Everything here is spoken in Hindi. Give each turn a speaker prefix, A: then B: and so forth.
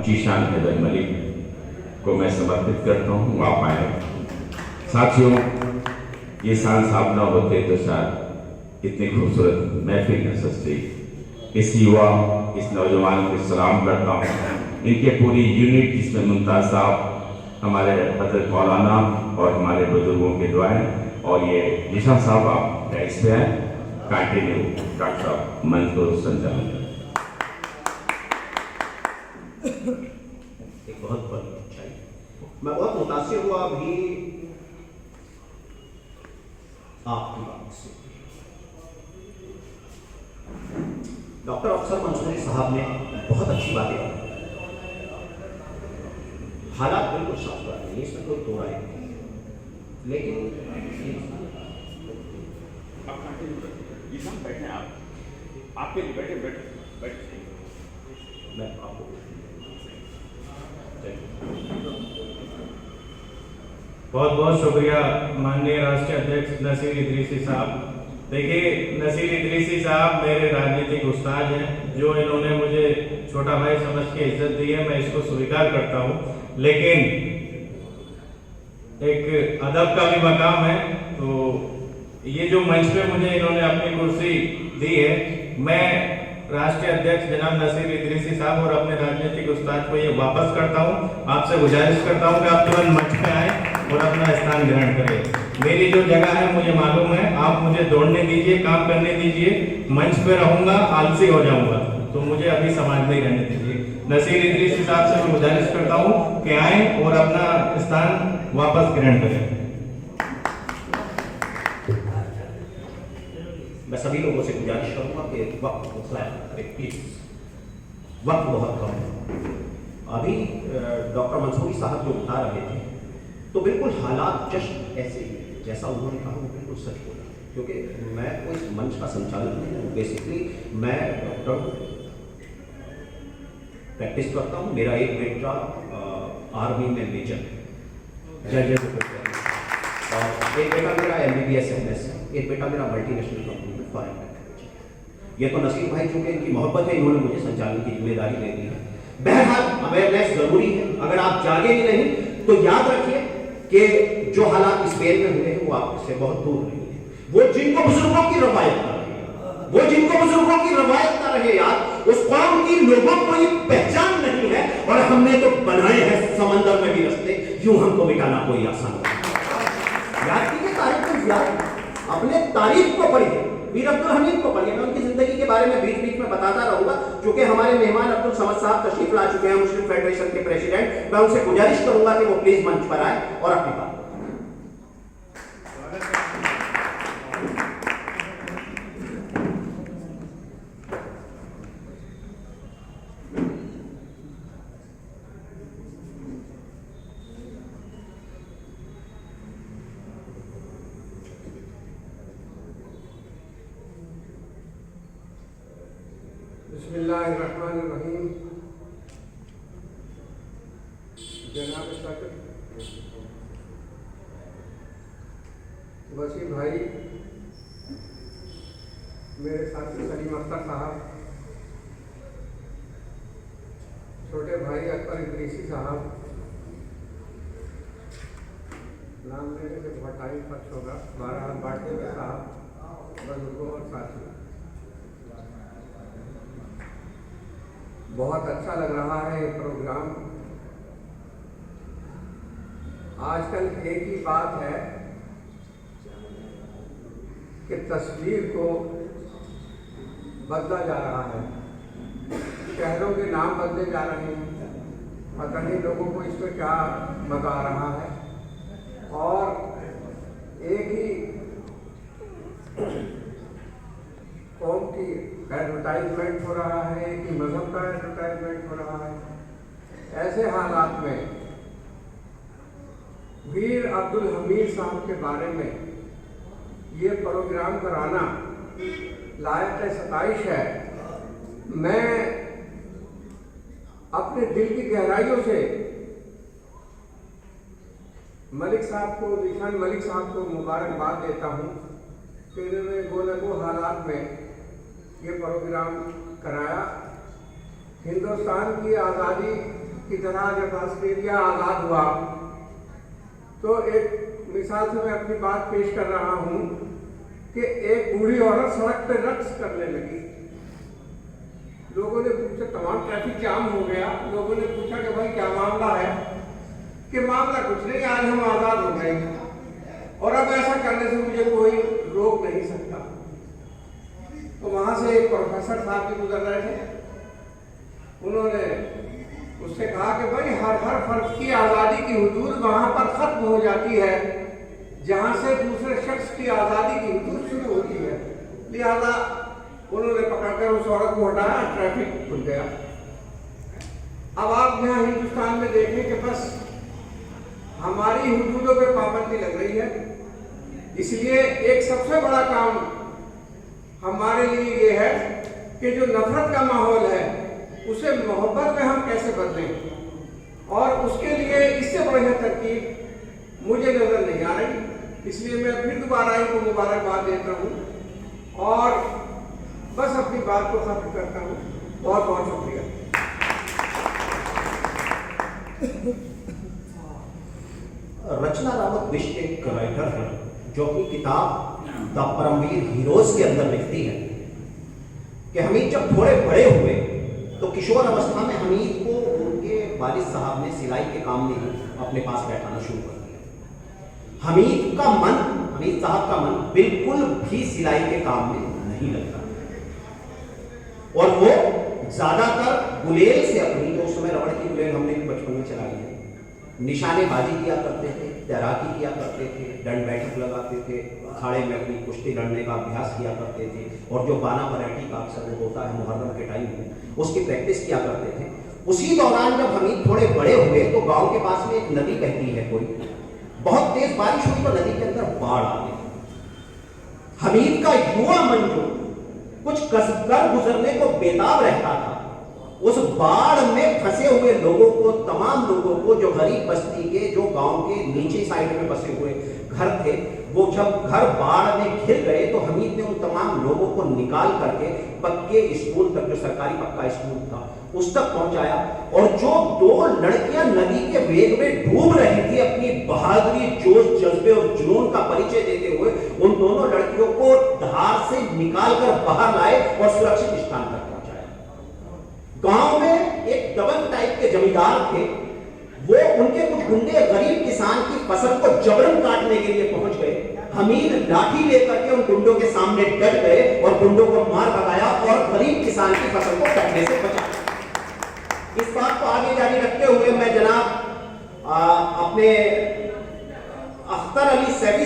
A: जीशान हैदर मलिक को मैं समर्पित करता हूँ। आप आए साथियों, ये सांस साहब न होते तो शायद इतनी खूबसूरत महफिल न सजती। इस युवा, इस नौजवान को सलाम करता हूँ, इनके पूरी यूनिट जिसमें मुमताज साहब, हमारे हजरत मौलाना और हमारे बुजुर्गों की दुआएं, और ये निशा साहब आप डाइस पे हैं, कंटिन्यू डॉक्टर साहब मंच को संचालन करें।
B: एक बहुत बड़ी अच्छाई, मैं बहुत मुतासिर हुआ अभी आपकी बात से। डॉक्टर अफसर मंसूरी साहब ने बहुत अच्छी बातें की। हालात बिल्कुल साफ बात नहीं, इसमें कोई दो राय नहीं, लेकिन
A: बैठे आपके लिए बैठे बैठे
B: मैं आपको
C: बहुत बहुत शुक्रिया माननीय राष्ट्रीय अध्यक्ष नसीर इदरीसी साहब। देखिए, नसीर इदरीसी साहब मेरे राजनीतिक उस्ताद हैं, जो इन्होंने मुझे छोटा भाई समझ के इज्जत दी है, मैं इसको स्वीकार करता हूँ। लेकिन एक अदब का भी मकाम है, तो ये जो मंच पे मुझे इन्होंने अपनी कुर्सी दी है, मैं राष्ट्रीय अध्यक्ष जनाब नसीर इदरीसी साहब और अपने राजनीतिक उस्ताद को ये वापस करता हूँ। आपसे गुजारिश करता हूँ कि आप तुरंत मंच पे आए और अपना स्थान ग्रहण करें। मेरी जो जगह है मुझे मालूम है, आप मुझे दौड़ने दीजिए, काम करने दीजिए, मंच पे रहूंगा, आलसी हो जाऊंगा, तो मुझे अभी समाज में ही रहने दीजिए। नसीर इदरीसी साहब से मैं गुजारिश करता हूँ कि आए और अपना स्थान वापस ग्रहण करें।
B: मैं सभी लोगों से गुजारिश करूंगा कि वक्त प्लीज, वक्त बहुत कम है। अभी डॉक्टर मंसूरी साहब जो बता रहे थे, तो बिल्कुल हालात जस्ट ऐसे ही जैसा उन्होंने कहा वो बिल्कुल सच बोला, क्योंकि मैं कोई इस मंच का संचालन नहीं हूँ। बेसिकली मैं डॉक्टर प्रैक्टिस करता हूँ। मेरा एक बेटा आर्मी में मेजर जज और एक बेटा मेरा MBBS MS है, एक बेटा मेरा मल्टीनेशनल कंपनी में फॉरेन मैनेजर। ये तो नसीर भाई, चूंकि इनकी मोहब्बत है, इन्होंने मुझे संचालन की जिम्मेदारी दे दी है। बहरहाल अवेयरनेस जरूरी है। अगर आप जागेंगे नहीं तो याद रखिए कि जो हालात स्पेन में हुए हैं वो आपसे बहुत दूर नहीं है। वो जिनको बुजुर्गों की रवायत ना रहे, वो जिनको बुजुर्गों की रवायत ना रहे याद, उस कौम की लोगों को ये पहचान नहीं है, और हमने तो बनाए हैं समंदर में भी रास्ते, यूं हमको मिटाना कोई आसान नहीं। याद कीजिए तारीख को, याद अपने तारीख को पढ़िए, मीर अब्दुल हमीद को पढ़िए। मैं उनकी जिंदगी के बारे में बीच बीच में बताता रहूंगा, क्योंकि हमारे मेहमान अब्दुल समद साहब तशरीफ ला चुके हैं, मुस्लिम फेडरेशन के प्रेसिडेंट। मैं उनसे गुजारिश करूंगा कि वो प्लीज मंच पर आए और अपनी बात।
D: बिस्मिल्लाहिर्रहमानिर्रहीम। जनाब सदर वसी भाई, मेरे साथी सलीम अख्तर साहब, छोटे भाई अकबर इदरीसी साहब, नाम लेने से बहुत टाइम खर्च होगा, 12 बाटे में साहब, बुजुर्गों और साथियों, बहुत अच्छा लग रहा है ये प्रोग्राम। आजकल एक ही बात है कि तस्वीर को बदला जा रहा है, शहरों के नाम बदले जा रहे हैं, पता नहीं लोगों को इस पर क्या मजा आ रहा है, और एक ही कौम की एडवर्टाइजमेंट हो रहा है, एक ही मजहब का एडवर्टाइजमेंट हो रहा है। ऐसे हालात में मीर अब्दुल हमीद साहब के बारे में ये प्रोग्राम कराना लायक सताइश है। मैं अपने दिल की गहराइयों से मलिक साहब को, जीशान मलिक साहब को मुबारकबाद देता हूँ कि इन्होंने गो न गो हालात में ये प्रोग्राम कराया। हिंदुस्तान की आज़ादी की तरह जब ऑस्ट्रेलिया आज़ाद हुआ तो एक मिसाल से मैं अपनी बात पेश कर रहा हूँ कि एक बूढ़ी औरत सड़क पर रक्स करने लगी। लोगों ने पूछा, तमाम ट्रैफिक जाम हो गया, लोगों ने पूछा कि भाई क्या मामला है? कि मामला कुछ नहीं, आज हम आज़ाद हो गए और अब ऐसा करने से मुझे कोई रोक नहीं सकता। तो वहाँ से एक प्रोफेसर साहब भी गुजर रहे थे, उन्होंने उससे कहा कि भाई हर फर्द की आज़ादी की हुदूद वहाँ पर ख़त्म हो जाती है जहाँ से दूसरे शख्स की आज़ादी की हुदूद शुरू होती है। लिहाजा उन्होंने पकड़कर उस औरत को हटाया, ट्रैफिक खुल गया। अब आप यहाँ हिंदुस्तान में देखें कि बस हमारी हुदूदों पे पाबंदी लग रही है, इसलिए एक सबसे बड़ा काम हमारे लिए ये है कि जो नफरत का माहौल है उसे मोहब्बत में हम कैसे बदलें, और उसके लिए इससे बढ़िया तरकीब मुझे नजर नहीं आ रही। इसलिए मैं फिर दोबारा इनको मुबारकबाद देता हूँ और बस अपनी बात को खत्म करता हूँ। बहुत बहुत शुक्रिया।
B: रचना रावत विश्व एक राइटर है जो अपनी किताब द परमवीर हीरोज के अंदर लिखती है कि हमीद जब थोड़े बड़े हुए तो किशोर अवस्था में हमीद को उनके वालिद साहब ने सिलाई के काम में ही अपने पास बैठाना शुरू कर दिया। हमीद साहब का मन बिल्कुल भी सिलाई के काम में नहीं लगता और वो ज्यादातर गुलेल से अपनी, जो उस समय रबड़ की गुलेल हमने बचपन में चलाई है, निशानेबाजी किया करते थे, तैराकी किया करते थे, दंड बैठक लगाते थे, अखाड़े में अपनी कुश्ती लड़ने का अभ्यास किया करते थे और जो बाना वैरायटी का अक्सर वो होता है मुहर्रम के टाइम में, उसकी प्रैक्टिस किया करते थे। उसी दौरान जब हमीद थोड़े बड़े हुए तो गांव के पास में एक नदी बहती है, कोई बहुत तेज बारिश हुई तो नदी के अंदर बाढ़ आ गई। हमीद का युवा मन जो कुछ कसकर गुजरने को बेताब रहता था, उस बाढ़ में फंसे हुए लोगों को, तमाम लोगों को, जो गरीब बस्ती के, जो गांव के नीचे साइड में बसे हुए घर थे, वो जब घर बाढ़ में घिर गए तो हमीद ने उन तमाम लोगों को निकाल करके पक्के स्कूल तक, जो सरकारी पक्का स्कूल था, उस तक पहुंचाया। और जो दो लड़कियां नदी के वेग में डूब रही थी, अपनी बहादुरी, जोश, जज्बे और जुनून का परिचय देते हुए उन दोनों लड़कियों को धार से निकालकर बाहर लाए और सुरक्षित स्थान तक पहुंचाया। गांव में एक दबंग टाइप के जमींदार थे, वो उनके कुछ गुंडे गरीब किसान की फसल को जबरन काटने के लिए पहुंच गए। हमीद लाठी लेकर के उन गुंडों के सामने डट गए और गुंडों को मार भगाया और गरीब किसान की फसल को कटने से बचाया। इस बात को आगे जारी रखते हुए मैं जनाब अपने अख्तर अली सैफी